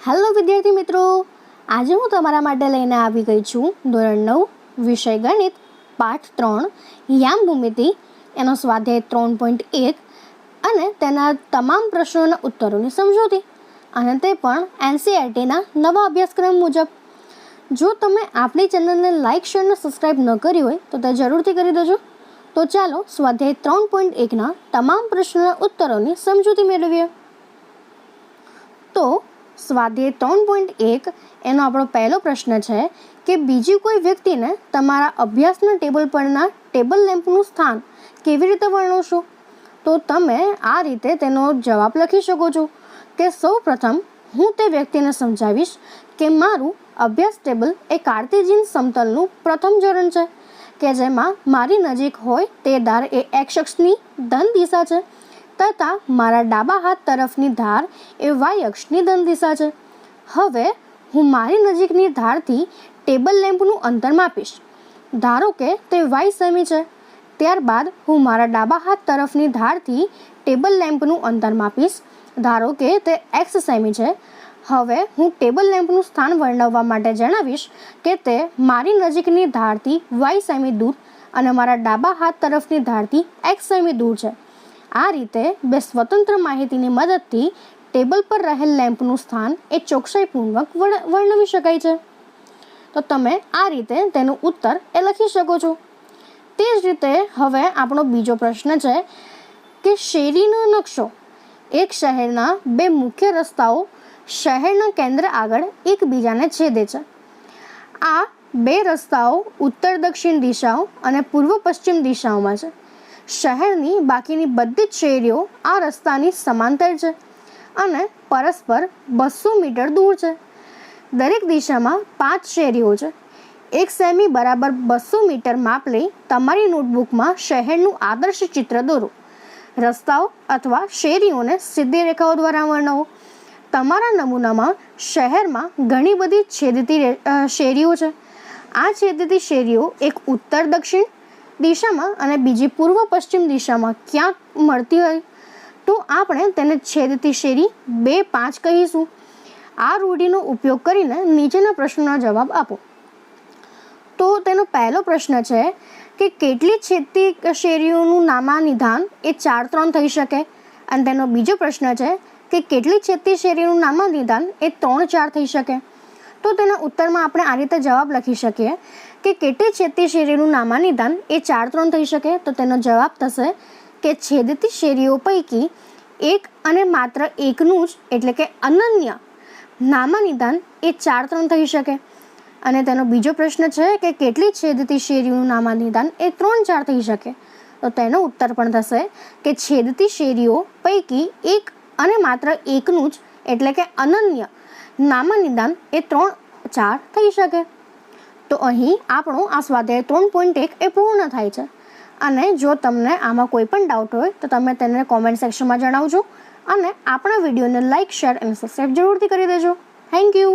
Hello વિદ્યાર્થી મિત્રો, આજે હું તમારા માટે લઈને આવી ગઈ છું ધોરણ 9 વિષય ગણિત પાઠ 3 યામ ભૂમિતિ એનો સ્વાધ્યાય 3.1 અને તેના તમામ પ્રશ્નોના ઉત્તરોની સમજૂતી, અને તે પણ એનસીઈઆરટીના નવા અભ્યાસક્રમ મુજબ. જો તમે આપણી ચેનલને લાઇક શેર અને સબસ્ક્રાઈબ ન કરી હોય તો તે જરૂરથી કરી દેજો. તો ચાલો સ્વાધ્યાય 3.1ના તમામ પ્રશ્નોના ઉત્તરોની સમજૂતી મેળવીએ. તો સ્વાધ્યાય 3.1 એનો આપણો પહેલો પ્રશ્ન છે કે બીજી કોઈ વ્યક્તિને તમારા અભ્યાસના ટેબલ પરના ટેબલ લેમ્પનું સ્થાન કેવી રીતે વર્ણવશો? તો તમે આ રીતે તેનો જવાબ લખી શકો છો કે સૌપ્રથમ હું તે વ્યક્તિને સમજાવીશ કે મારું અભ્યાસ ટેબલ એ કાર્ટેશિયન સમતલનું પ્રથમ ચરણ છે કે જેમાં મારી નજીક હોય તે ધાર એ એક્સ અક્ષની ધન દિશા છે તથા મારા ડાબા હાથ તરફની ધાર એ વાય અક્ષની ધન દિશા છે. હવે હું મારી નજીકની ધારથી ટેબલ લેમ્પનું અંતર માપીશ. ધારો કે તે વાય સેમી છે. ત્યારબાદ હું મારા ડાબા હાથ તરફની ધારથી ટેબલ લેમ્પનું અંતર માપીશ. ધારો કે તે એક્સ સેમી છે. હવે હું ટેબલ લેમ્પનું સ્થાન વર્ણવવા માટે જણાવીશ કે તે મારી નજીકની ધારથી વાય સેમી દૂર અને મારા ડાબા હાથ તરફની ધારથી એક્સ સેમી દૂર છે. આ રીતે બે સ્વતંત્ર માહિતીની મદદથી ટેબલ પર રહેલ લેમ્પનું સ્થાન એ ચોકસાઈપૂર્વક વર્ણવી શકાય છે. તો તમે આ રીતે તેનો ઉત્તર એ લખી શકો છો. તે જ રીતે હવે આપણો બીજો પ્રશ્ન છે કે શેરીનો નકશો. એક શહેરના બે મુખ્ય રસ્તાઓ શહેરના કેન્દ્ર આગળ એકબીજાને છેદે છે. આ બે રસ્તાઓ ઉત્તર દક્ષિણ દિશાઓ અને પૂર્વ પશ્ચિમ દિશાઓમાં છે. શહેરની બાકીની બધી જ શેરીઓ આ રસ્તાની સમાંતર છે અને પરસ્પર 200 મીટર દૂર છે. દરેક દિશામાં 5 શેરીઓ છે. 1 સેમી બરાબર 200 મીટર માપ લઈ તમારી નોટબુકમાં શહેરનું આદર્શ ચિત્ર દોરો. રસ્તાઓ અથવા શેરીઓને સીધી રેખાઓ દ્વારા વર્ણવો. તમારા નમૂનામાં શહેરમાં ઘણી બધી છેદતી શેરીઓ છે. આ છેદતી શેરીઓ એક ઉત્તર દક્ષિણ દિશામાં અને બીજી પૂર્વ પશ્ચિમ દિશામાં ક્યાંક મળતી હોય તો આપણે તેને છેદતી શેરી 2, 5 કહીશું. આ રૂઢિનો ઉપયોગ કરીને નીચેના પ્રશ્નોના જવાબ આપો. તો તેનો પહેલો પ્રશ્ન છે કે કેટલી છેદતી શેરીઓનું નામાનિધાન એ 4, 3 થઈ શકે, અને તેનો બીજો પ્રશ્ન છે કે કેટલી છેદતી શેરીઓનું નામાનિધાન એ 3, 4 થઈ શકે. તો તેના ઉત્તરમાં આપણે આ રીતે જવાબ લખી શકીએ કે કેટલી છેદતી શેરીનું નામાનિધાન એ 4, 3 થઈ શકે. તો તેનો જવાબ થશે કે છેદતી શેરીઓ પૈકી એક અને માત્ર એકનું જ એટલે કે અનન્ય નામાનિધાન એ 4, 3 થઈ શકે. અને તેનો બીજો પ્રશ્ન છે કે કેટલી છેદતી શેરીઓનું નામાનિધાન એ 3, 4 થઈ શકે. તો તેનો ઉત્તર પણ થશે કે છેદતી શેરીઓ પૈકી એક અને માત્ર એકનું જ એટલે કે અનન્ય નામાનિધાન એ 3, 4 થઈ શકે. તો અહીં આપણો આ સ્વાધ્યાય 3.1 એ પૂર્ણ થાય છે. અને જો તમને આમાં કોઈ પણ ડાઉટ હોય તો તમે તેને કોમેન્ટ સેક્શનમાં જણાવજો અને આપણા વિડીયોને લાઇક, શેર અને સબસ્ક્રાઈબ જરૂરથી કરી દેજો. Thank you.